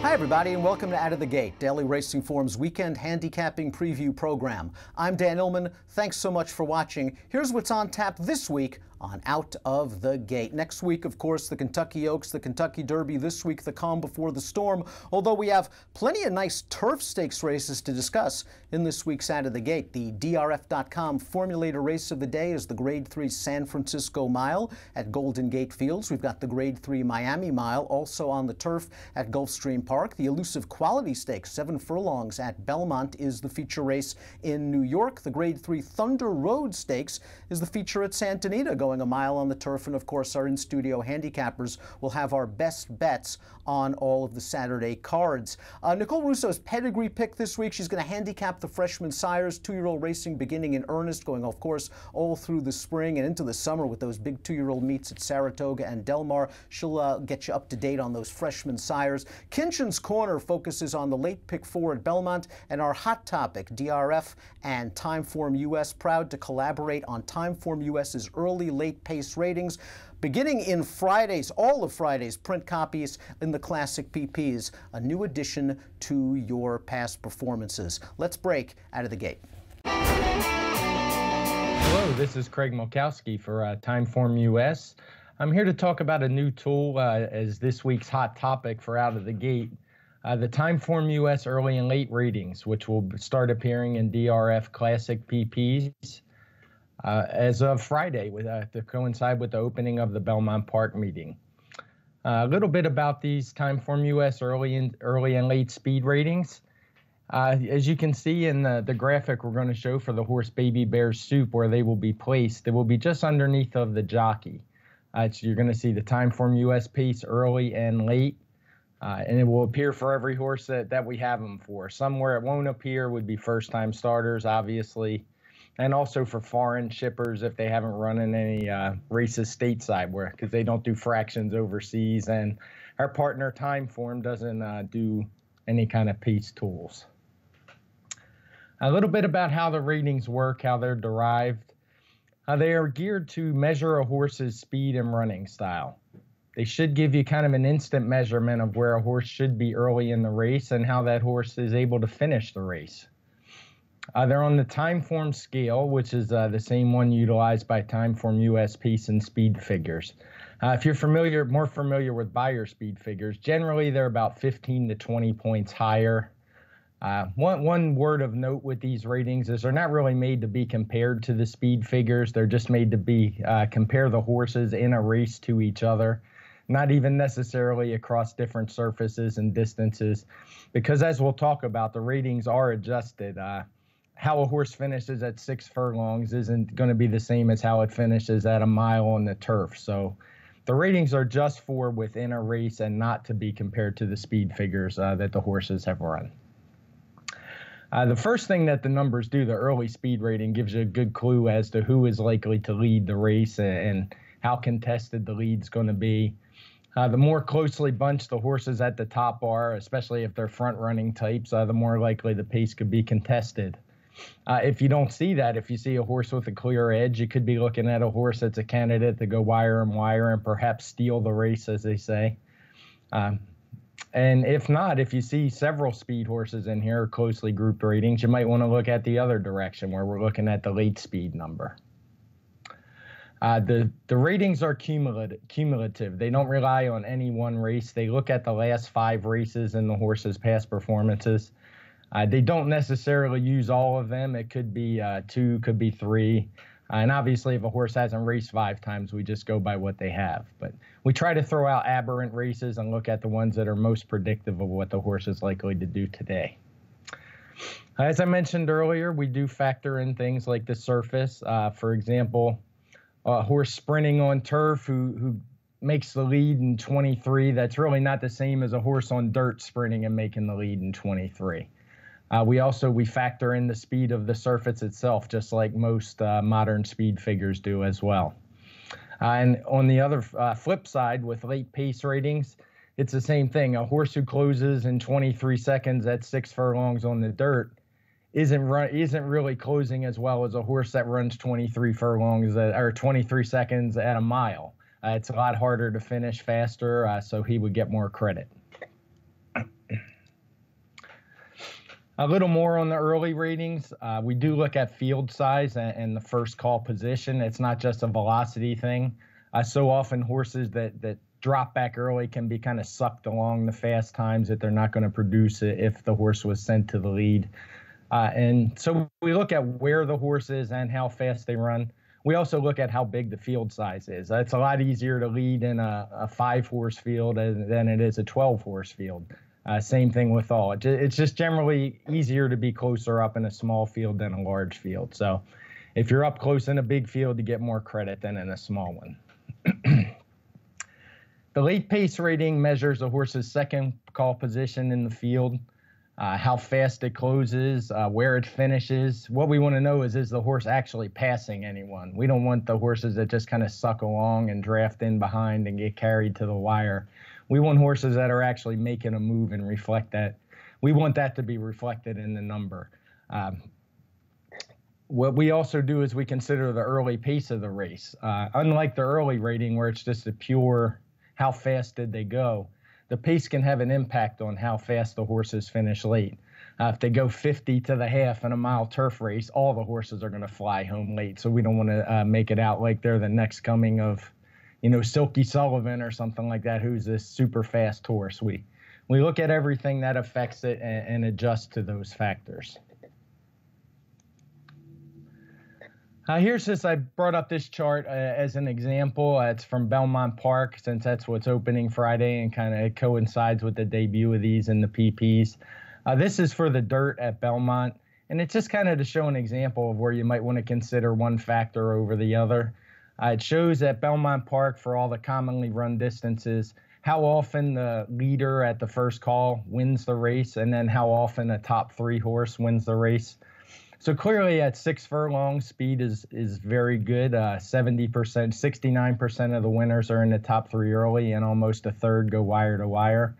Hi everybody and welcome to Out of the Gate, Daily Racing Form's weekend handicapping preview program. I'm Dan Illman. Thanks so much for watching. Here's what's on tap this week on Out of the Gate. Next week, of course, the Kentucky Oaks, the Kentucky Derby. This week, the calm before the storm, although we have plenty of nice turf stakes races to discuss in this week's Out of the Gate. The DRF.com formulator race of the day is the Grade 3 San Francisco Mile at Golden Gate Fields. We've got the Grade 3 Miami Mile also on the turf at Gulfstream Park. The Elusive Quality Stakes, 7 furlongs at Belmont, is the feature race in New York. The Grade 3 Thunder Road Stakes is the feature at Santa Anita, going a mile on the turf. And of course, our in-studio handicappers will have our best bets on all of the Saturday cards. Nicole Russo's pedigree pick this week. She's going to handicap the freshman sires, 2-year-old racing beginning in earnest, going, of course, all through the spring and into the summer with those big 2-year-old meets at Saratoga and Del Mar. She'll get you up to date on those freshman sires. Kenshin's Corner focuses on the late pick 4 at Belmont, and our hot topic, DRF and TimeformUS, proud to collaborate on TimeformUS's early late pace ratings, beginning in Friday's, all of Friday's print copies in the Classic PPs, a new addition to your past performances. Let's break Out of the Gate. Hello, this is Craig Milkowski for TimeformUS. I'm here to talk about a new tool as this week's hot topic for Out of the Gate. The TimeformUS early and late ratings, which will start appearing in DRF Classic PPs as of Friday, to coincide with the opening of the Belmont Park meeting. A little bit about these TimeformUS early and late speed ratings. As you can see in the graphic we're going to show for the horse Baby Bear's Soup, where they will be placed, they will be just underneath of the jockey. So you're going to see the TimeformUS pace early and late. And it will appear for every horse that we have them for. Somewhere it won't appear would be first-time starters, obviously, and also for foreign shippers if they haven't run in any races stateside, because they don't do fractions overseas, and our partner Timeform doesn't do any kind of pace tools. A little bit about how the ratings work, how they're derived. They are geared to measure a horse's speed and running style. They should give you kind of an instant measurement of where a horse should be early in the race and how that horse is able to finish the race. They're on the Timeform scale, which is the same one utilized by TimeformUS pace and speed figures. If you're more familiar with Beyer speed figures, generally they're about 15 to 20 points higher. One word of note with these ratings is they're not really made to be compared to the speed figures. They're just made to be compare the horses in a race to each other. Not even necessarily across different surfaces and distances, because as we'll talk about, the ratings are adjusted. How a horse finishes at 6 furlongs isn't going to be the same as how it finishes at a mile on the turf. So the ratings are just for within a race and not to be compared to the speed figures that the horses have run. The first thing that the numbers do, the early speed rating, gives you a good clue as to who is likely to lead the race and how contested the lead's going to be. The more closely bunched the horses at the top are, especially if they're front-running types, the more likely the pace could be contested. If you don't see that, if you see a horse with a clear edge, you could be looking at a horse that's a candidate to go wire and perhaps steal the race, as they say. And if not, if you see several speed horses in here, closely grouped ratings, you might want to look at the other direction where we're looking at the late speed number. The ratings are cumulative. They don't rely on any one race. They look at the last 5 races in the horse's past performances. They don't necessarily use all of them. It could be 2, could be 3. And obviously, if a horse hasn't raced 5 times, we just go by what they have. But we try to throw out aberrant races and look at the ones that are most predictive of what the horse is likely to do today. As I mentioned earlier, we do factor in things like the surface. For example, a horse sprinting on turf who makes the lead in 23, that's really not the same as a horse on dirt sprinting and making the lead in 23. We factor in the speed of the surface itself, just like most modern speed figures do as well. And on the other flip side, with late pace ratings, it's the same thing. A horse who closes in 23 seconds at 6 furlongs on the dirt isn't really closing as well as a horse that runs 23 furlongs or 23 seconds at a mile. It's a lot harder to finish faster, so he would get more credit. A little more on the early ratings. We do look at field size and the first call position. It's not just a velocity thing. So often horses that drop back early can be kind of sucked along the fast times that they're not going to produce it if the horse was sent to the lead. And so we look at where the horse is and how fast they run. We also look at how big the field size is. It's a lot easier to lead in a 5-horse field than it is a 12-horse field. Same thing with all. It's just generally easier to be closer up in a small field than a large field. So if you're up close in a big field, you get more credit than in a small one. The late pace rating measures a horse's second call position in the field, how fast it closes, where it finishes. What we want to know is the horse actually passing anyone? We don't want the horses that just kind of suck along and draft in behind and get carried to the wire. We want horses that are actually making a move and reflect that. We want that to be reflected in the number. What we also do is we consider the early pace of the race. Unlike the early rating where it's just a pure how fast did they go, the pace can have an impact on how fast the horses finish late. If they go 50 to the half in a mile turf race, all the horses are going to fly home late. So we don't want to make it out like they're the next coming of, Silky Sullivan or something like that, who's this super fast horse. We look at everything that affects it and adjust to those factors. Here's this, I brought up this chart as an example. It's from Belmont Park, since that's what's opening Friday and kind of coincides with the debut of these in the PPs. This is for the dirt at Belmont, and it's just kind of to show an example of where you might want to consider one factor over the other. It shows at Belmont Park, for all the commonly run distances, how often the leader at the first call wins the race, and then how often a top 3 horse wins the race. So clearly at 6 furlongs, speed is very good. 70%, 69% of the winners are in the top 3 early, and almost a third go wire to wire.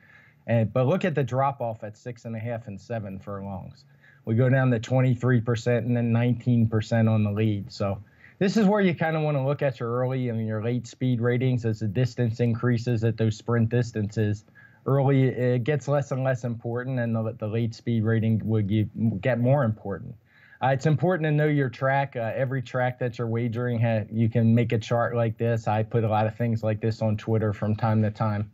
But look at the drop off at 6.5 and 7 furlongs. We go down to 23% and then 19% on the lead. So this is where you kind of want to look at your early and your late speed ratings as the distance increases at those sprint distances. Early, it gets less and less important, and the late speed rating would get more important. It's important to know your track. Every track that you're wagering, you can make a chart like this. I put a lot of things like this on Twitter from time to time.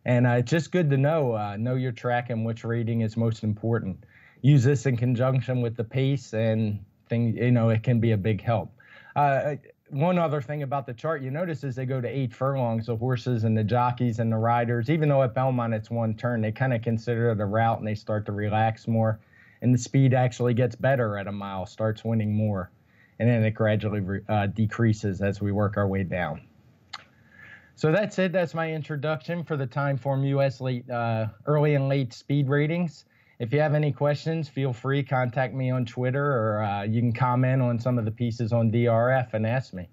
And it's just good to know your track and which rating is most important. Use this in conjunction with the pace, and it can be a big help. One other thing about the chart you notice is they go to 8 furlongs, the horses and the jockeys and the riders. Even though at Belmont it's one turn, they kind of consider it a route and they start to relax more. And the speed actually gets better at a mile, starts winning more. And then it gradually decreases as we work our way down. So that's it. That's my introduction for the TImeformUS early and late speed ratings. If you have any questions, feel free, contact me on Twitter, or you can comment on some of the pieces on DRF and ask me.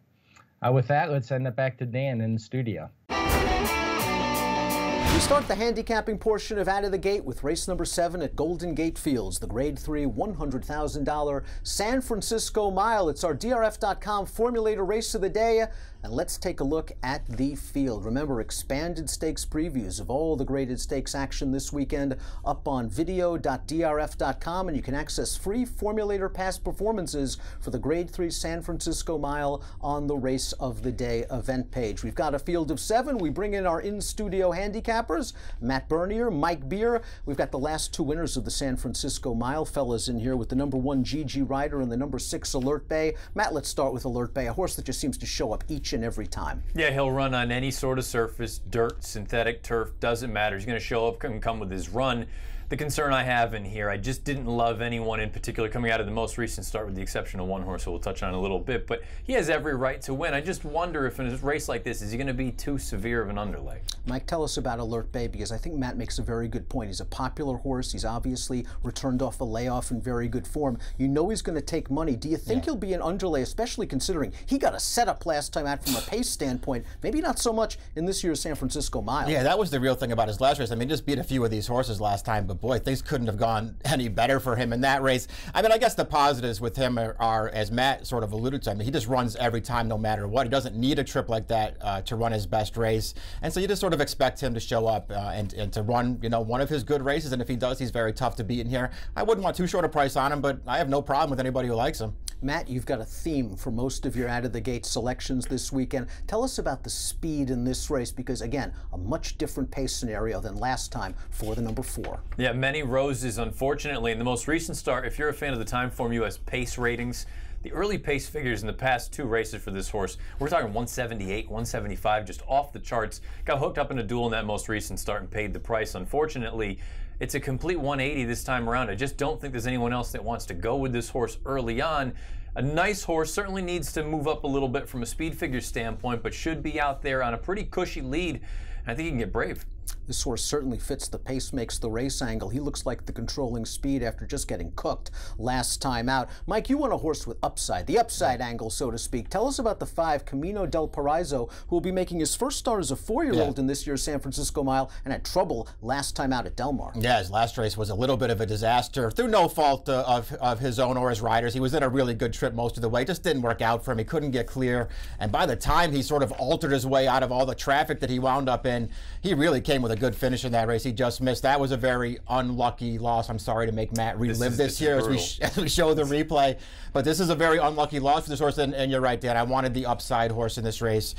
With that, let's send it back to Dan in the studio. We start the handicapping portion of Out of the Gate with race number 7 at Golden Gate Fields, the Grade 3 $100,000 San Francisco Mile. It's our DRF.com formulator race of the day, and let's take a look at the field. Remember, expanded stakes previews of all the graded stakes action this weekend up on video.drf.com, and you can access free formulator past performances for the Grade 3 San Francisco Mile on the Race of the Day event page. We've got a field of 7. We bring in our in-studio handicappers, Matt Bernier, Mike Beer. We've got the last 2 winners of the San Francisco Mile fellas in here with the number 1 GG Rider and the number 6 Alert Bay. Matt, let's start with Alert Bay, a horse that just seems to show up each and every time. Yeah, he'll run on any sort of surface, dirt, synthetic, turf, doesn't matter. He's going to show up and come with his run. The concern I have in here, I just didn't love anyone in particular coming out of the most recent start, with the exception of one horse who we'll touch on in a little bit, but he has every right to win. I just wonder if in a race like this, is he going to be too severe of an underlay? Mike, tell us about Alert Bay, because I think Matt makes a very good point. He's a popular horse. He's obviously returned off a layoff in very good form. You know he's going to take money. Do you think he'll be an underlay, especially considering he got a setup last time out from a pace standpoint? Maybe not so much in this year's San Francisco Mile. Yeah, that was the real thing about his last race. I mean, he just beat a few of these horses last time, but boy, things couldn't have gone any better for him in that race. I mean, I guess the positives with him are, as Matt sort of alluded to, I mean, he just runs every time no matter what. He doesn't need a trip like that to run his best race. And so you just sort of expect him to show up and to run, one of his good races. And if he does, he's very tough to beat in here. I wouldn't want too short a price on him, but I have no problem with anybody who likes him. Matt, you've got a theme for most of your out-of-the-gate selections this weekend. Tell us about the speed in this race because, again, a much different pace scenario than last time for the number 4. Yeah, many roses, unfortunately. In the most recent start, if you're a fan of the TimeformUS pace ratings, the early pace figures in the past 2 races for this horse, we're talking 178, 175, just off the charts. Got hooked up in a duel in that most recent start and paid the price. Unfortunately, it's a complete 180 this time around. I just don't think there's anyone else that wants to go with this horse early on. A nice horse, certainly needs to move up a little bit from a speed figure standpoint, but should be out there on a pretty cushy lead. And I think he can get brave. This horse certainly fits the pace makes the race angle. He looks like the controlling speed after just getting cooked last time out. Mike, you want a horse with upside, the upside angle, so to speak. Tell us about the 5, Camino del Paraiso, who will be making his first start as a 4-year-old in this year's San Francisco Mile and had trouble last time out at Del Mar. Yeah, his last race was a little bit of a disaster through no fault of his own or his riders. He was in a really good trip most of the way. Just didn't work out for him. He couldn't get clear. And by the time he sort of altered his way out of all the traffic that he wound up in, he really came with a good finish in that race. He just missed. That was a very unlucky loss. I'm sorry to make Matt relive this here as we show the replay, but this is a very unlucky loss for this horse. And you're right, Dan. I wanted the upside horse in this race.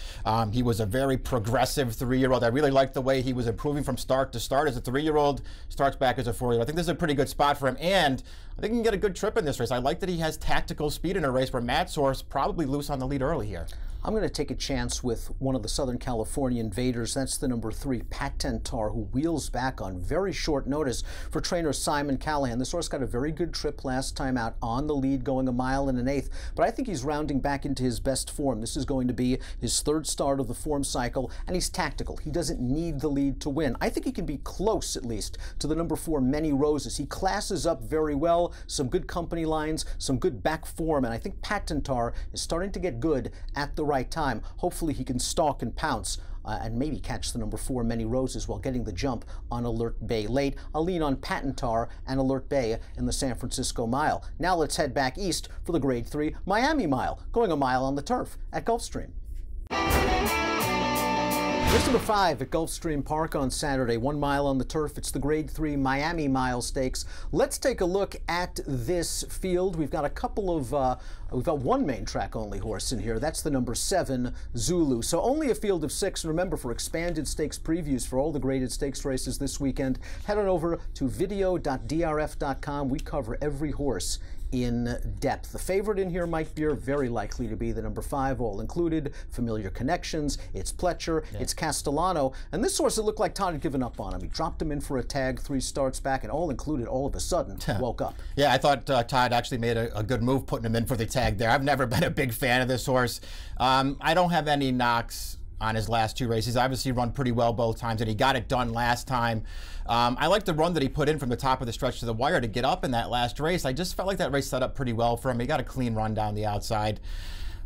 He was a very progressive 3-year-old. I really liked the way he was improving from start to start as a 3-year-old, starts back as a 4-year-old. I think this is a pretty good spot for him, and I think he can get a good trip in this race. I like that he has tactical speed in a race where Matt's horse probably loose on the lead early here. I'm going to take a chance with one of the Southern California invaders. That's the number 3, Patentar, who wheels back on very short notice for trainer Simon Callahan. This horse got a very good trip last time out on the lead, going 1 1/8, but I think he's rounding back into his best form. This is going to be his 3rd start of the form cycle, and he's tactical. He doesn't need the lead to win. I think he can be close, at least, to the number 4, Many Roses. He classes up very well, some good company lines, some good back form, and I think Patentar is starting to get good at the right time. Hopefully he can stalk and pounce and maybe catch the number 4, Many Roses, while getting the jump on Alert Bay late. I'll lean on Patentar and Alert Bay in the San Francisco Mile. Now let's head back east for the Grade 3 Miami Mile, going 1 mile on the turf at Gulfstream. Race number 5 at Gulfstream Park on Saturday, 1 mile on the turf. It's the Grade 3 Miami Mile Stakes. Let's take a look at this field. We've got a couple of, we've got 1 main track only horse in here. That's the number 7, Zulu. So only a field of 6. And remember, for expanded stakes previews for all the graded stakes races this weekend, head on over to video.drf.com. We cover every horse in depth. The favorite in here, Mike Beer, very likely to be the number 5, All Included, Familiar Connections. It's Pletcher, it's Castellano, and this horse, it looked like Todd had given up on him. He dropped him in for a tag 3 starts back, and All Included all of a sudden woke up. Yeah, I thought Todd actually made a good move putting him in for the tag there. I've never been a big fan of this horse. I don't have any knocks on his last 2 races. Obviously run pretty well both times, and he got it done last time. I like the run that he put in from the top of the stretch to the wire to get up in that last race. I just felt like that race set up pretty well for him. He got a clean run down the outside.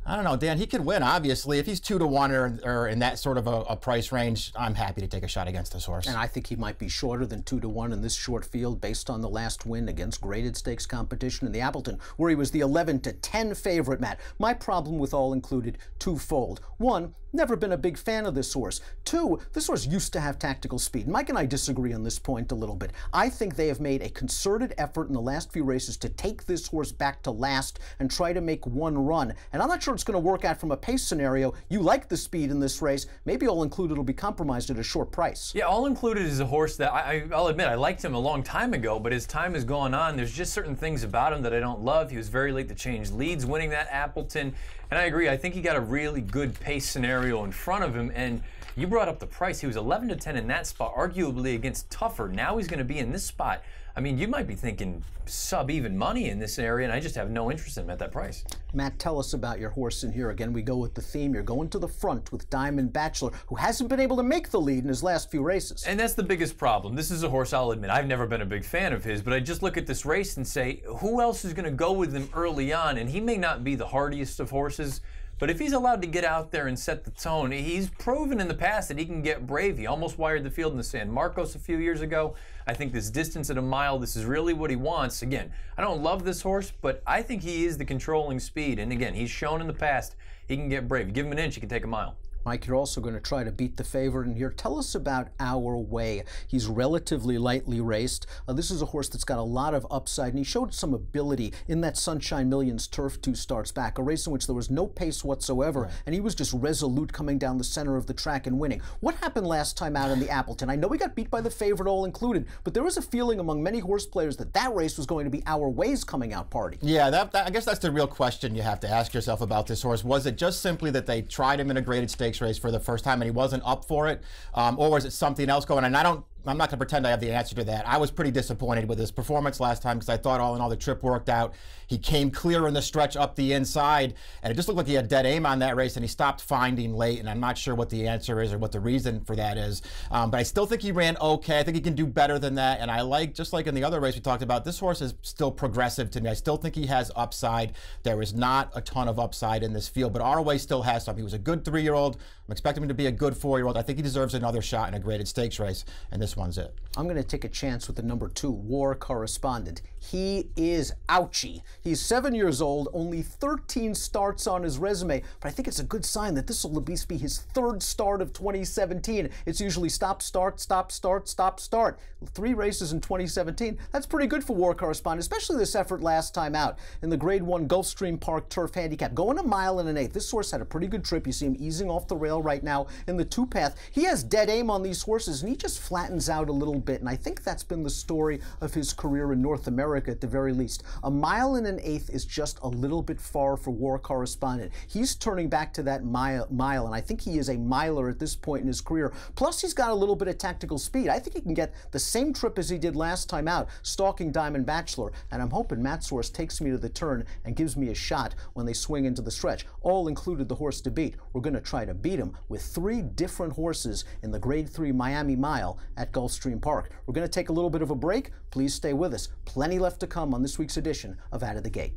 I don't know, Dan, he could win, obviously. If he's 2 to 1 or in that sort of a price range, I'm happy to take a shot against this horse. And I think he might be shorter than 2 to 1 in this short field based on the last win against graded stakes competition in the Appleton, where he was the 11 to 10 favorite, Matt. My problem with All Included, twofold. 1, never been a big fan of this horse. 2, this horse used to have tactical speed. Mike and I disagree on this point a little bit. I think they have made a concerted effort in the last few races to take this horse back to last and try to make 1 run. And I'm not sure it's going to work out from a pace scenario. You like the speed in this race. Maybe All Included will be compromised at a short price. Yeah, All Included is a horse that I'll admit I liked him a long time ago, but as time has gone on, there's just certain things about him that I don't love. He was very late to change leads, winning that Appleton. And I agree, I think he got a really good pace scenario in front of him. And you brought up the price. He was 11 to 10 in that spot, arguably against tougher. Now he's going to be in this spot. I mean, you might be thinking sub-even money in this area, and I just have no interest in him at that price. Matt, tell us about your horse in here. Again, we go with the theme. You're going to the front with Diamond Bachelor, who hasn't been able to make the lead in his last few races. And that's the biggest problem. This is a horse, I'll admit, I've never been a big fan of his, but I just look at this race and say, who else is going to go with him early on? And he may not be the hardiest of horses, but if he's allowed to get out there and set the tone, he's proven in the past that he can get brave. He almost wired the field in the San Marcos a few years ago. I think this distance at a mile, this is really what he wants. Again, I don't love this horse, but I think he is the controlling speed. And again, he's shown in the past he can get brave. You give him an inch, he can take a mile. Mike, you're also going to try to beat the favorite in here. Tell us about Our Way. He's relatively lightly raced. This is a horse that's got a lot of upside, and he showed some ability in that Sunshine Millions Turf 2 starts back, a race in which there was no pace whatsoever, and he was just resolute coming down the center of the track and winning. What happened last time out in the Appleton? I know he got beat by the favorite all included, but there was a feeling among many horse players that that race was going to be Our Way's coming out party. Yeah, I guess that's the real question you have to ask yourself about this horse. Was it just simply that they tried him in a graded stakes race for the first time and he wasn't up for it? Or was it something else going on? I'm not going to pretend I have the answer to that. I was pretty disappointed with his performance last time because I thought all in all the trip worked out. He came clear in the stretch up the inside, and it just looked like he had dead aim on that race, and he stopped finding late, and I'm not sure what the answer is or what the reason for that is. But I still think he ran okay. I think he can do better than that, and I like, just like in the other race we talked about, this horse is still progressive to me. I still think he has upside. There is not a ton of upside in this field, but Our Way still has some. He was a good 3-year-old. I'm expecting him to be a good 4-year-old. I think he deserves another shot in a graded stakes race, and this one's it. I'm going to take a chance with the number 2, War Correspondent. He is ouchy. He's 7 years old, only 13 starts on his resume, but I think it's a good sign that this will at least be his 3rd start of 2017. It's usually stop, start, stop, start, stop, start. 3 races in 2017. That's pretty good for War Correspondent, especially this effort last time out in the Grade 1 Gulfstream Park Turf Handicap. Going 1 mile and an eighth. This horse had a pretty good trip. You see him easing off the rail right now in the 2 path. He has dead aim on these horses, and he just flattens out a little bit, and I think that's been the story of his career in North America at the very least. 1 mile and an eighth is just a little bit far for War Correspondent. He's turning back to that mile, and I think he is a miler at this point in his career. Plus, he's got a little bit of tactical speed. I think he can get the same trip as he did last time out, stalking Diamond Bachelor, and I'm hoping Matt Source takes me to the turn and gives me a shot when they swing into the stretch. All included the horse to beat. We're going to try to beat him with 3 different horses in the Grade 3 Miami Mile at Gulfstream Park. We're going to take a little bit of a break. Please stay with us. Plenty left to come on this week's edition of Out of the Gate.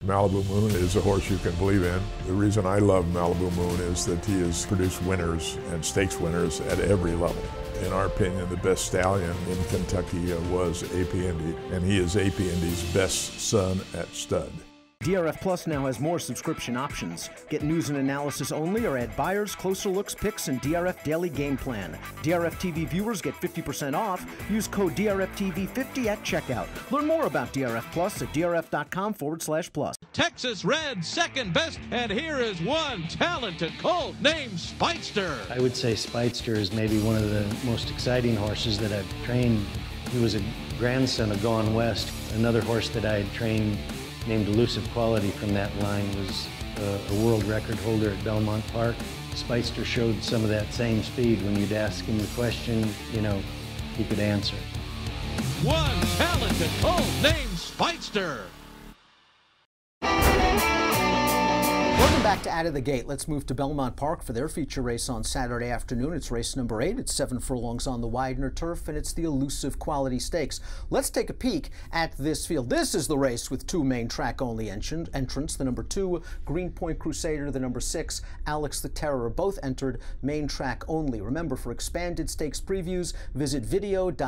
Malibu Moon is a horse you can believe in. The reason I love Malibu Moon is that he has produced winners and stakes winners at every level. In our opinion, the best stallion in Kentucky was AP Indy, and he is AP Indy's best son at stud. DRF Plus now has more subscription options. Get news and analysis only or add buyers, closer looks, picks, and DRF Daily Game Plan. DRF TV viewers get 50% off. Use code DRFTV50 at checkout. Learn more about DRF Plus at drf.com/plus. Texas Red, second best, and here is one talented colt named Speedster. I would say Speedster is maybe one of the most exciting horses that I've trained. He was a grandson of Gone West. Another horse that I had trained named Elusive Quality from that line was a world record holder at Belmont Park. Speedster showed some of that same speed. When you'd ask him the question, you know, he could answer. One talented colt named Speedster. Welcome back to Out of the Gate. Let's move to Belmont Park for their feature race on Saturday afternoon. It's race number 8. It's 7 furlongs on the Widener turf, and it's the Elusive Quality Stakes. Let's take a peek at this field. This is the race with 2 main track-only entrants. The number 2, Greenpoint Crusader. The number 6, Alex the Terror. Both entered main track only. Remember, for expanded stakes previews, visit video.drf.com.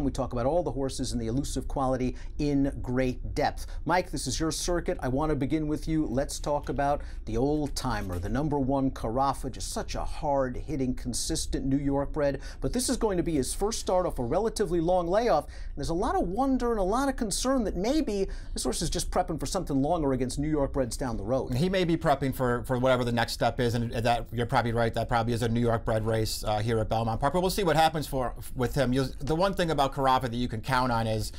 We talk about all the horses in the Elusive Quality in great depth. Mike, this is your circuit. I want to begin with you. Let's talk about the old-timer, the number 1 Carafa, just such a hard-hitting, consistent New York bred. But this is going to be his first start off a relatively long layoff. And there's a lot of wonder and a lot of concern that maybe this horse is just prepping for something longer against New York breds down the road. He may be prepping for whatever the next step is, and that you're probably right. That probably is a New York bred race here at Belmont Park. But we'll see what happens with him. The one thing about Carafa that you can count on is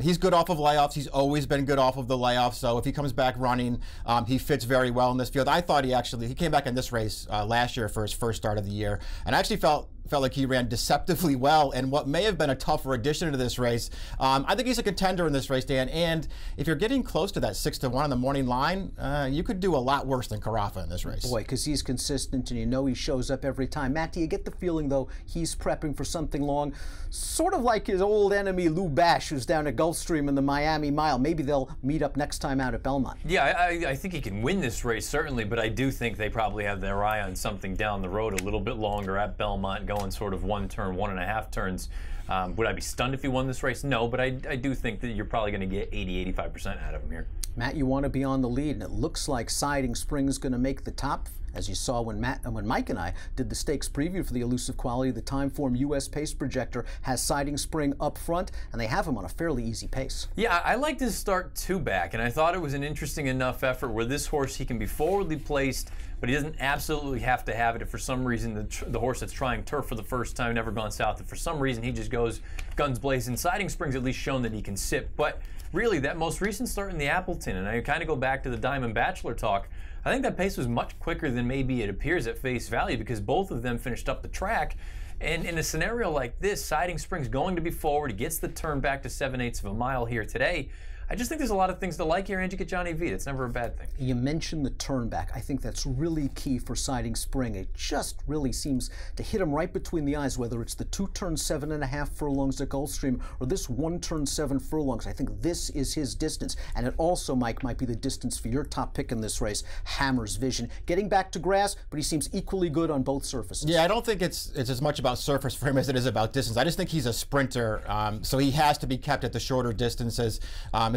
he's good off of layoffs. He's always been good off of the layoffs. So if he comes back running, he fits very well in this field. I thought he came back in this race last year for his first start of the year, and I actually felt like he ran deceptively well in what may have been a tougher addition to this race. I think he's a contender in this race, Dan, and if you're getting close to that 6-1 on the morning line, you could do a lot worse than Carafa in this race. Boy, because he's consistent and you know he shows up every time. Matt, do you get the feeling, though, he's prepping for something long? Sort of like his old enemy Lou Bash, who's down at Gulfstream in the Miami Mile. Maybe they'll meet up next time out at Belmont. Yeah, I think he can win this race, certainly, but I do think they probably have their eye on something down the road a little bit longer at Belmont, going sort of 1 turn, 1.5 turns. Would I be stunned if he won this race? No, but I do think that you're probably going to get 80–85% out of him here. Matt, you want to be on the lead, and it looks like Siding Spring is going to make the top As you saw when Mike and I did the stakes preview for the Elusive Quality, the TimeformUS pace projector has Siding Spring up front, and they have him on a fairly easy pace. Yeah, I liked his start two back, and I thought it was an interesting enough effort where this horse, he can be forwardly placed, but he doesn't absolutely have to have it if for some reason the horse that's trying turf for the first time, never gone south, if for some reason he just goes guns blazing. Siding Spring's at least shown that he can sit, but really that most recent start in the Appleton, and I kind of go back to the Diamond Bachelor talk, I think that pace was much quicker than maybe it appears at face value because both of them finished up the track. And in a scenario like this, Siding Spring's going to be forward. He gets the turn back to 7/8 of a mile here today. I just think there's a lot of things to like here, and you get Johnny V. It's never a bad thing. You mentioned the turn back. I think that's really key for Siding Spring. It just really seems to hit him right between the eyes, whether it's the 2-turn 7.5 furlongs at Gulfstream or this 1-turn 7 furlongs. I think this is his distance. And it also, Mike, might be the distance for your top pick in this race, Hammer's Vision. Getting back to grass, but he seems equally good on both surfaces. Yeah, I don't think it's as much about surface for him as it is about distance. I just think he's a sprinter, so he has to be kept at the shorter distances.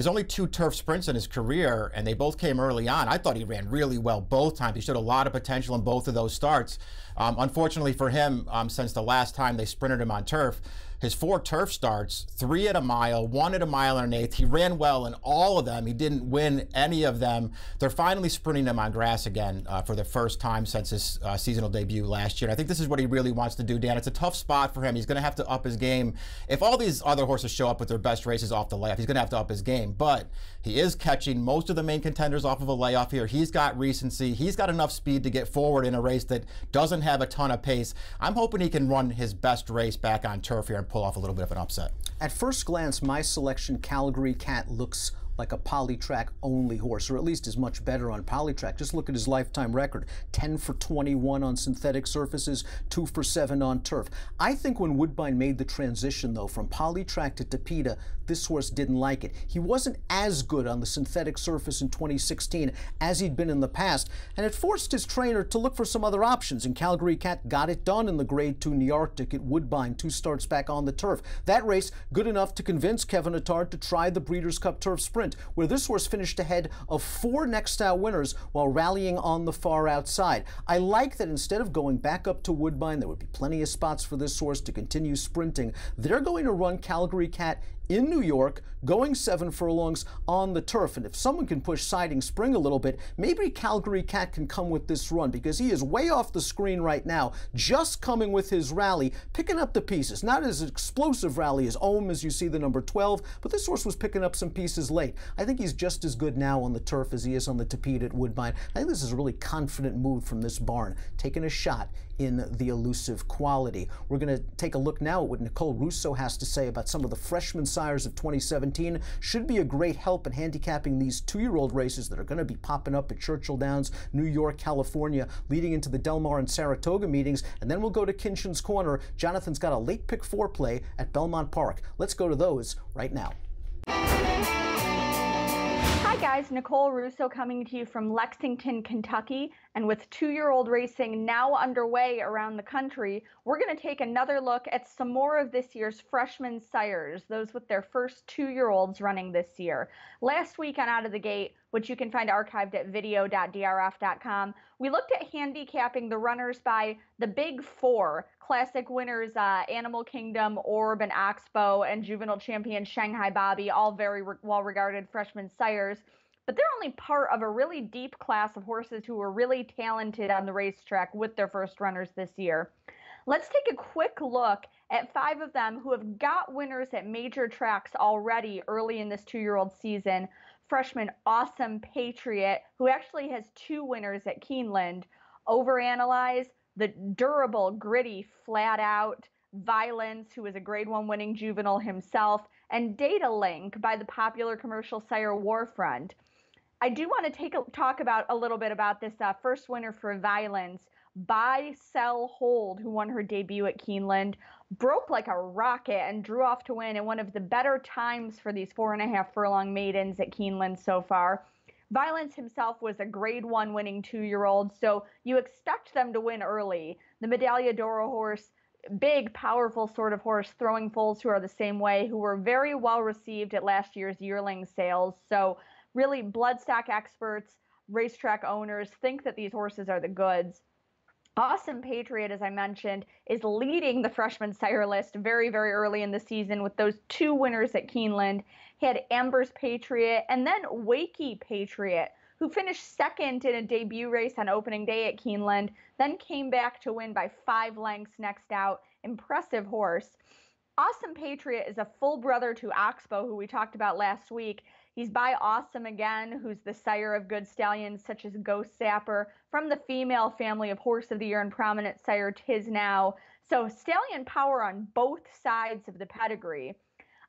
There's only 2 turf sprints in his career, and they both came early on. I thought he ran really well both times. He showed a lot of potential in both of those starts. Unfortunately for him, since the last time they sprinted him on turf, his 4 turf starts, 3 at a mile, 1 at a mile and an eighth. He ran well in all of them. He didn't win any of them. They're finally sprinting him on grass again for the first time since his seasonal debut last year. And I think this is what he really wants to do, Dan. It's a tough spot for him. He's going to have to up his game. If all these other horses show up with their best races off the layoff, he's going to have to up his game. But he is catching most of the main contenders off of a layoff here. He's got recency. He's got enough speed to get forward in a race that doesn't have a ton of pace. I'm hoping he can run his best race back on turf here and pull off a little bit of an upset. At first glance, my selection, Calgary Cat, looks like a polytrack only horse, or at least is much better on polytrack. Just look at his lifetime record: 10 for 21 on synthetic surfaces, 2 for 7 on turf. I think when Woodbine made the transition, though, from polytrack to Tapeta, this horse didn't like it. He wasn't as good on the synthetic surface in 2016 as he'd been in the past, and it forced his trainer to look for some other options, and Calgary Cat got it done in the Grade 2 Nearctic at Woodbine, 2 starts back on the turf. That race, good enough to convince Kevin Attard to try the Breeders' Cup Turf Sprint, where this horse finished ahead of 4 next-out winners while rallying on the far outside. I like that instead of going back up to Woodbine, there would be plenty of spots for this horse to continue sprinting. They're going to run Calgary Cat in New York, going 7 furlongs on the turf. And if someone can push Siding Spring a little bit, maybe Calgary Cat can come with this run, because he is way off the screen right now, just coming with his rally, picking up the pieces. Not as explosive rally as Ohm, as you see the number 12, but this horse was picking up some pieces late. I think he's just as good now on the turf as he is on the Tapeta at Woodbine. I think this is a really confident move from this barn, taking a shot in the Elusive Quality. We're going to take a look now at what Nicole Russo has to say about some of the freshman sires of 2017. Should be a great help in handicapping these 2-year-old races that are going to be popping up at Churchill Downs, New York, California, leading into the Del Mar and Saratoga meetings. And then we'll go to Kenshin's Corner. Jonathan's got a late pick 4 play at Belmont Park. Let's go to those right now. Hi guys, Nicole Russo coming to you from Lexington, Kentucky, and with 2-year-old racing now underway around the country, we're going to take another look at some more of this year's freshman sires, those with their first 2-year-olds running this year. Last week on Out of the Gate, which you can find archived at video.drf.com, we looked at handicapping the runners by the Big 4 classic winners, Animal Kingdom, Orb, and Oxbow, and juvenile champion Shanghai Bobby, all very well-regarded freshman sires. But they're only part of a really deep class of horses who were really talented on the racetrack with their first runners this year. Let's take a quick look at 5 of them who have got winners at major tracks already early in this 2-year-old season. Freshman Awesome Patriot, who actually has 2 winners at Keeneland. Overanalyze, the durable, gritty, flat out Violence, who is a Grade 1 winning juvenile himself, and Data Link by the popular commercial sire Warfront. I do want to talk about a little bit about this first winner for Violence, Buy, Sell, Hold, who won her debut at Keeneland, broke like a rocket and drew off to win in one of the better times for these 4.5 furlong maidens at Keeneland so far. Violence himself was a Grade 1 winning 2-year-old, so you expect them to win early. The Medaglia d'Oro horse, big, powerful sort of horse, throwing foals who are the same way, who were very well received at last year's yearling sales. So really, bloodstock experts, racetrack owners think that these horses are the goods. Awesome Patriot, as I mentioned, is leading the freshman sire list very, very early in the season with those 2 winners at Keeneland. He had Amber's Patriot and then Wakey Patriot, who finished second in a debut race on opening day at Keeneland, then came back to win by 5 lengths next out. Impressive horse. Awesome Patriot is a full brother to Oxbow, who we talked about last week. He's by Awesome again, who's the sire of good stallions such as Ghost Sapper from the female family of Horse of the Year and prominent sire Tis Now. So stallion power on both sides of the pedigree.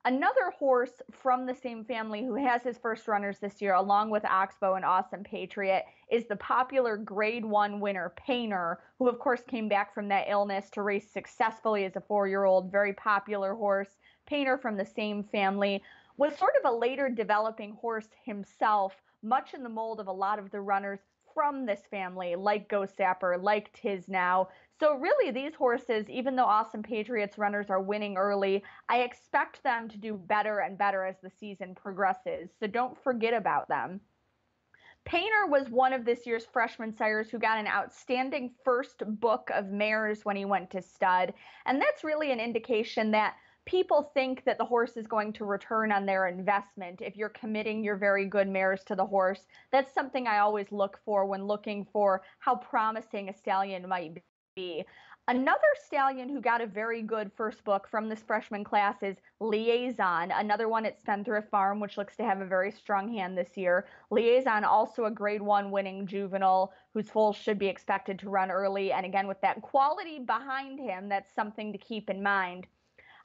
Another horse from the same family who has his first runners this year, along with Oxbow and Awesome Patriot, is the popular Grade 1 winner, Painter, who of course came back from that illness to race successfully as a 4-year-old, very popular horse. Painter from the same family was sort of a later developing horse himself, much in the mold of a lot of the runners from this family, like Ghost Sapper, like Tis Now. So really, these horses, even though Awesome Patriots runners are winning early, I expect them to do better and better as the season progresses. So don't forget about them. Painter was one of this year's freshman sires who got an outstanding first book of mares when he went to stud. And that's really an indication that people think that the horse is going to return on their investment if you're committing your very good mares to the horse. That's something I always look for when looking for how promising a stallion might be. Another stallion who got a very good first book from this freshman class is Liaison, another one at Spendthrift Farm, which looks to have a very strong hand this year. Liaison, also a Grade 1 winning juvenile, whose foals should be expected to run early. And again, with that quality behind him, that's something to keep in mind.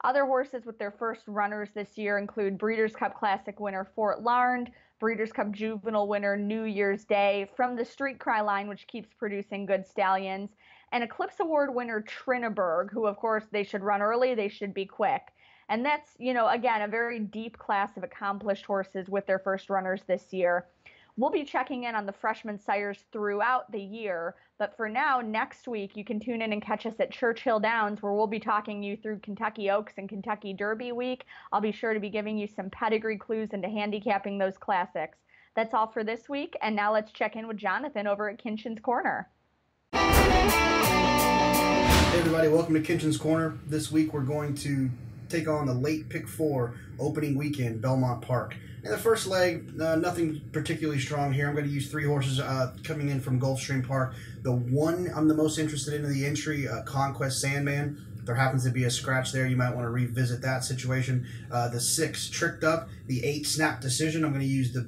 Other horses with their first runners this year include Breeders' Cup Classic winner Fort Larned, Breeders' Cup Juvenile winner New Year's Day from the Street Cry line, which keeps producing good stallions, and Eclipse Award winner Trinaberg, who, of course, they should run early, they should be quick. And that's, again, a very deep class of accomplished horses with their first runners this year. We'll be checking in on the freshman sires throughout the year, but for now, next week, you can tune in and catch us at Churchill Downs, where we'll be talking you through Kentucky Oaks and Kentucky Derby week. I'll be sure to be giving you some pedigree clues into handicapping those classics. That's all for this week, and now let's check in with Jonathan over at Kenshin's Corner. Hey everybody, welcome to Kenshin's Corner. This week we're going to take on the late pick 4 opening weekend, Belmont Park. In the first leg, nothing particularly strong here. I'm going to use 3 horses coming in from Gulfstream Park. The one I'm the most interested in the entry, Conquest Sandman. If there happens to be a scratch there, you might want to revisit that situation. The 6, Tricked Up. The 8, Snap Decision. I'm going to use the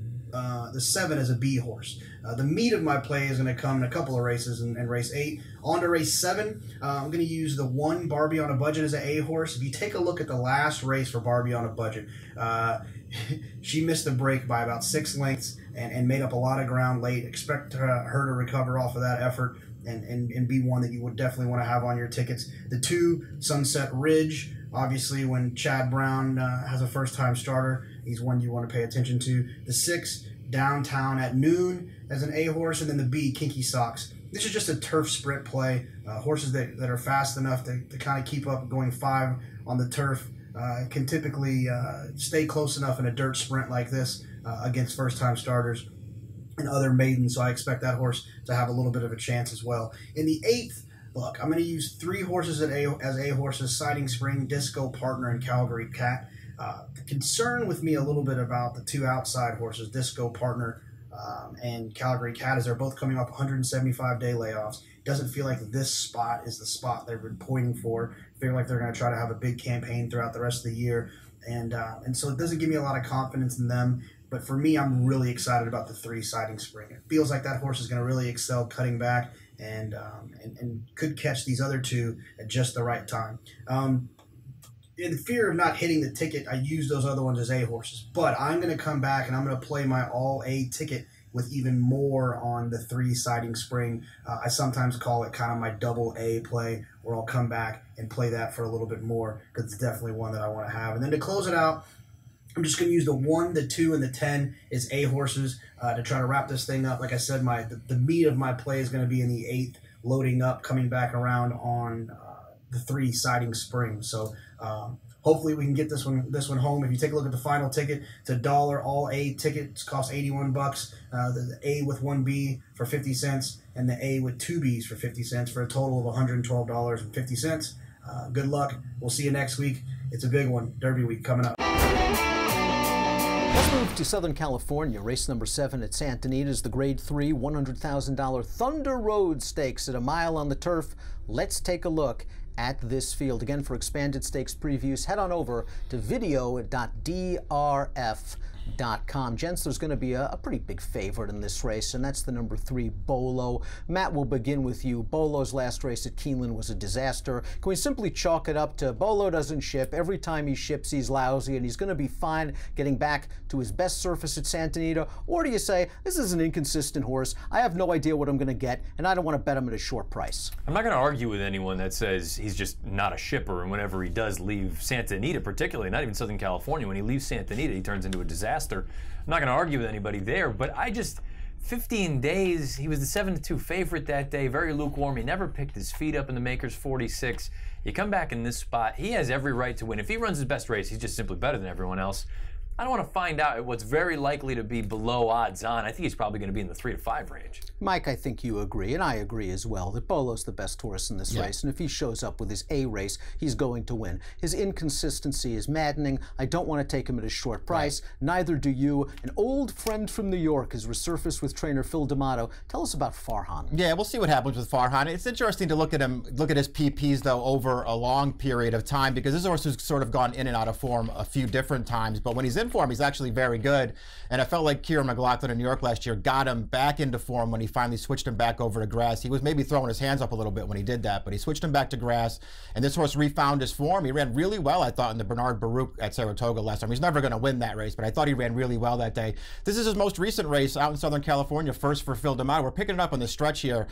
7 as a B horse. The meat of my play is going to come in a couple of races in race 8. On to race 7, I'm going to use the 1 Barbie on a Budget as an A horse. If you take a look at the last race for Barbie on a Budget, she missed a break by about 6 lengths and made up a lot of ground late. Expect her to recover off of that effort and be one that you would definitely want to have on your tickets. The 2, Sunset Ridge. Obviously, when Chad Brown has a first-time starter, he's one you want to pay attention to. The 6, Downtown at Noon as an A horse, and then the B, Kinky Socks. This is just a turf sprint play. Horses that are fast enough to kind of keep up going 5 on the turf can typically stay close enough in a dirt sprint like this against first-time starters and other maidens, so I expect that horse to have a little bit of a chance as well. In the 8th, look, I'm going to use 3 horses as A horses, Siding Spring, Disco Partner, and Calgary Cat. The concern with me a little bit about the 2 outside horses, Disco Partner and Calgary Cat, is they're both coming off 175-day layoffs. Doesn't feel like this spot is the spot they've been pointing for. Feel like they're going to try to have a big campaign throughout the rest of the year. And so it doesn't give me a lot of confidence in them. But for me, I'm really excited about the 3, Siding Spring. It feels like that horse is going to really excel cutting back and could catch these other 2 at just the right time. In fear of not hitting the ticket, I use those other ones as A horses. But I'm going to come back and I'm going to play my all A ticket with even more on the 3, Siding Spring. I sometimes call it kind of my double A play, where I'll come back and play that for a little bit more, because it's definitely one that I want to have. And then to close it out, I'm just going to use the 1, the 2, and the 10 as A horses to try to wrap this thing up. Like I said, the meat of my play is going to be in the 8th, loading up, coming back around on the 3, Siding Spring. So Hopefully we can get this one home. If you take a look at the final ticket, it's $1. All A tickets cost $81. The A with 1B for 50 cents and the A with 2 Bs for 50 cents for a total of $112.50. Good luck. We'll see you next week. It's a big one. Derby week coming up. Let's move to Southern California. Race number 7 at Santa Anita is the Grade 3 $100,000 Thunder Road Stakes at a mile on the turf. Let's take a look at this field. Again, for expanded stakes previews, head on over to video.drf.com. Gents, there's going to be a pretty big favorite in this race, and that's the number 3, Bolo. Matt, we'll begin with you. Bolo's last race at Keeneland was a disaster. Can we simply chalk it up to Bolo doesn't ship? Every time he ships, he's lousy, and he's going to be fine getting back to his best surface at Santa Anita? Or do you say, this is an inconsistent horse, I have no idea what I'm going to get, and I don't want to bet him at a short price? I'm not going to argue with anyone that says he's just not a shipper, and whenever he does leave Santa Anita, particularly, not even Southern California, when he leaves Santa Anita, he turns into a disaster. I'm not going to argue with anybody there, but 15 days, he was the 7-2 favorite that day, very lukewarm. He never picked his feet up in the Makers 46. You come back in this spot, he has every right to win. If he runs his best race, he's just simply better than everyone else. I don't want to find out what's very likely to be below odds on. I think he's probably going to be in the 3 to 5 range. Mike, I think you agree, and I agree as well, that Bolo's the best horse in this race, and if he shows up with his A race, he's going to win. His inconsistency is maddening. I don't want to take him at a short price. Right. Neither do you. An old friend from New York has resurfaced with trainer Phil D'Amato. Tell us about Farhan. Yeah, we'll see what happens with Farhan. It's interesting to look at his PPs, though, over a long period of time, because this horse has sort of gone in and out of form a few different times, but when he's in form, he's actually very good. And I felt like Kieran McLaughlin in New York last year got him back into form when he finally switched him back over to grass. He was maybe throwing his hands up a little bit when he did that, but he switched him back to grass, and this horse refound his form. He ran really well, I thought, in the Bernard Baruch at Saratoga last time. He's never going to win that race, but I thought he ran really well that day. This is his most recent race out in Southern California, first for Phil D'Amato. We're picking it up on the stretch here.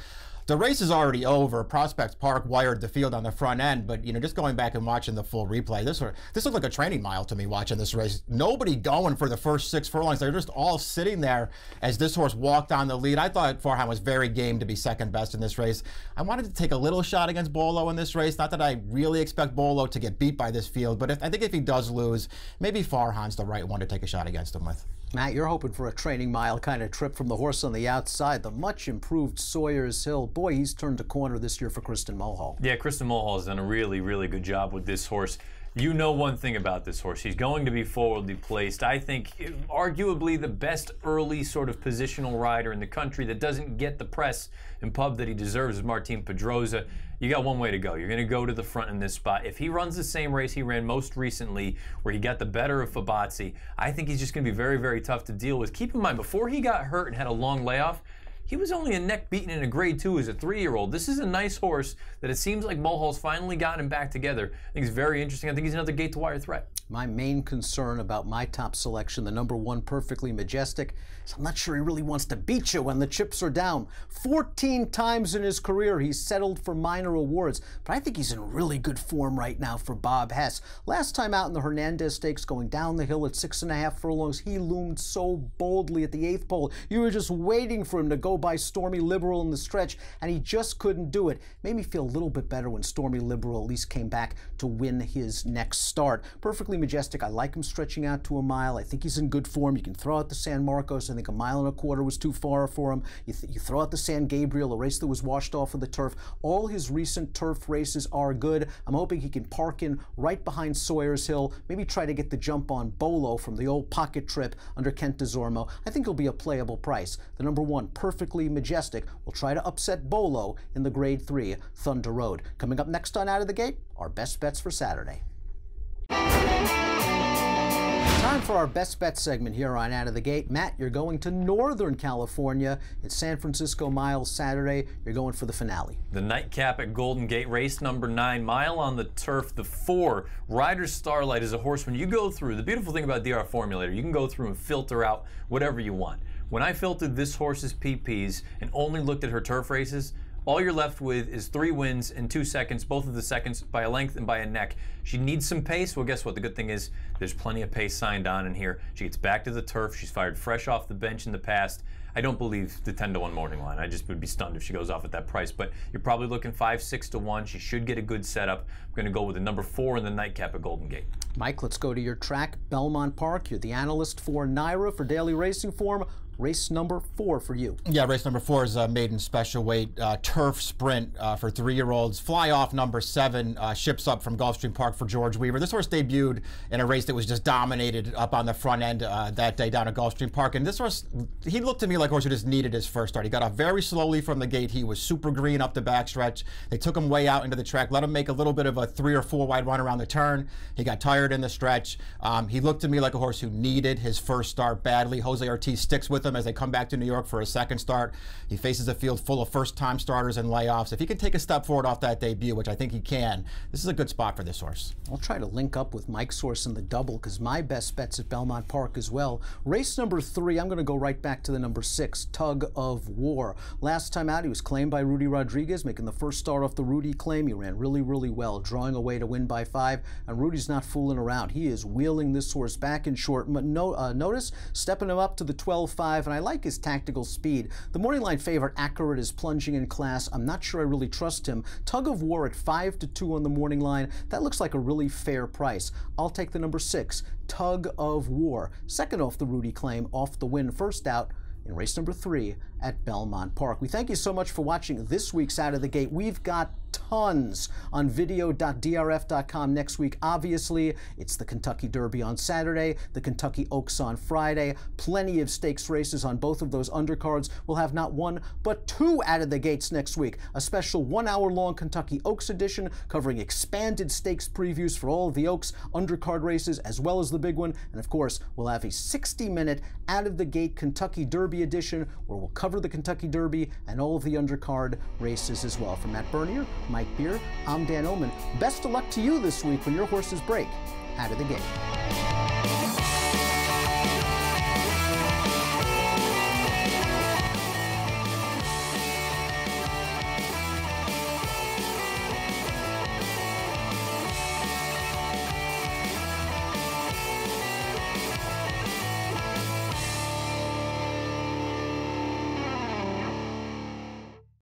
The race is already over. Prospect Park wired the field on the front end, but just going back and watching the full replay, this looked like a training mile to me watching this race. Nobody going for the first 6 furlongs. They're just all sitting there as this horse walked on the lead. I thought Farhan was very game to be second best in this race. I wanted to take a little shot against Bolo in this race. Not that I really expect Bolo to get beat by this field, but I think if he does lose, maybe Farhan's the right one to take a shot against him with. Matt, you're hoping for a training mile kind of trip from the horse on the outside, the much improved Sawyers Hill. Boy, he's turned a corner this year for Kristen Mulhall. Yeah, Kristen Mulhall has done a really, really good job with this horse. You know one thing about this horse. He's going to be forwardly placed. I think arguably the best early sort of positional rider in the country that doesn't get the press and pub that he deserves is Martin Pedrosa. You got one way to go. You're going to go to the front in this spot. If he runs the same race he ran most recently, where he got the better of Fabazzi, I think he's just going to be very, very tough to deal with. Keep in mind, before he got hurt and had a long layoff, he was only a neck beaten in a grade 2 as a 3-year-old. This is a nice horse that it seems like Mulhall's finally gotten him back together. I think it's very interesting. I think he's another gate-to-wire threat. My main concern about my top selection, the number 1 Perfectly Majestic, is I'm not sure he really wants to beat you when the chips are down. 14 times in his career he's settled for minor awards, but I think he's in really good form right now for Bob Hess. Last time out in the Hernandez Stakes, going down the hill at 6.5 furlongs, he loomed so boldly at the 8th pole. You were just waiting for him to go by Stormy Liberal in the stretch, and he just couldn't do it. Made me feel a little bit better when Stormy Liberal at least came back to win his next start. Perfectly Majestic, I like him stretching out to a mile. I think he's in good form. You can throw out the San Marcos. I think 1.25 miles was too far for him. You throw out the San Gabriel, a race that was washed off of the turf. All his recent turf races are good. I'm hoping he can park in right behind Sawyers Hill, maybe try to get the jump on Bolo from the old pocket trip under Kent DeZormo. I think he'll be a playable price. The number 1 Perfectly Majestic will try to upset Bolo in the Grade 3 Thunder Road. Coming up next on Out of the Gate, our best bets for Saturday. Time for our best bet segment here on Out of the Gate. Matt, you're going to Northern California. It's San Francisco Mile Saturday. You're going for the finale. The nightcap at Golden Gate, race number 9, mile on the turf. The 4, Rider Starlight, is a horse when you go through. The beautiful thing about DRF Formulator, you can go through and filter out whatever you want. When I filtered this horse's PPs and only looked at her turf races, All you're left with is 3 wins in 2 seconds, both of the seconds by a length and by a neck. She needs some pace. Well, guess what? The good thing is there's plenty of pace signed on in here. She gets back to the turf. She's fired fresh off the bench in the past. I don't believe the 10-1 morning line. I just would be stunned if she goes off at that price. But you're probably looking 5-6-1. She should get a good setup. I'm going to go with the number 4 in the nightcap at Golden Gate. Mike, let's go to your track, Belmont Park. You're the analyst for NYRA for Daily Racing Form. Race number 4 for you. Yeah, race number 4 is a maiden special weight turf sprint for 3-year-olds. Fly off number 7 ships up from Gulfstream Park for George Weaver. This horse debuted in a race that was just dominated up on the front end that day down at Gulfstream Park. And this horse, he looked to me like a horse who just needed his first start. He got off very slowly from the gate. He was super green up the backstretch. They took him way out into the track, let him make a little bit of a 3 or 4 wide run around the turn. He got tired in the stretch. He looked to me like a horse who needed his first start badly. Jose Ortiz sticks with him as they come back to New York for a second start. He faces a field full of first-time starters and layoffs. If he can take a step forward off that debut, which I think he can, this is a good spot for this horse. I'll try to link up with Mike's horse in the double because my best bet's at Belmont Park as well. Race number 3, I'm going to go right back to the number 6, Tug of War. Last time out, he was claimed by Rudy Rodriguez, making the first start off the Rudy claim. He ran really, really well, drawing away to win by 5, and Rudy's not fooling around. He is wheeling this horse back in short. Notice, stepping him up to the 12-5, and I like his tactical speed. The morning line favorite, Accurate, is plunging in class. I'm not sure I really trust him. Tug of War at 5-2 on the morning line. That looks like a really fair price. I'll take the number 6, Tug of War. Second off the Rudy claim, off the win, first out in race number 3 at Belmont Park. We thank you so much for watching this week's Out of the Gate. We've got tons on video.drf.com next week. Obviously, it's the Kentucky Derby on Saturday, the Kentucky Oaks on Friday, plenty of stakes races on both of those undercards. We'll have not 1, but 2 Out of the Gates next week. A special 1-hour-long Kentucky Oaks edition covering expanded stakes previews for all of the Oaks undercard races, as well as the big one. And of course, we'll have a 60-minute Out of the Gate Kentucky Derby edition where we'll cover the Kentucky Derby and all of the undercard races as well. From Matt Bernier, Mike Beer, I'm Dan Oman. Best of luck to you this week when your horses break out of the gate.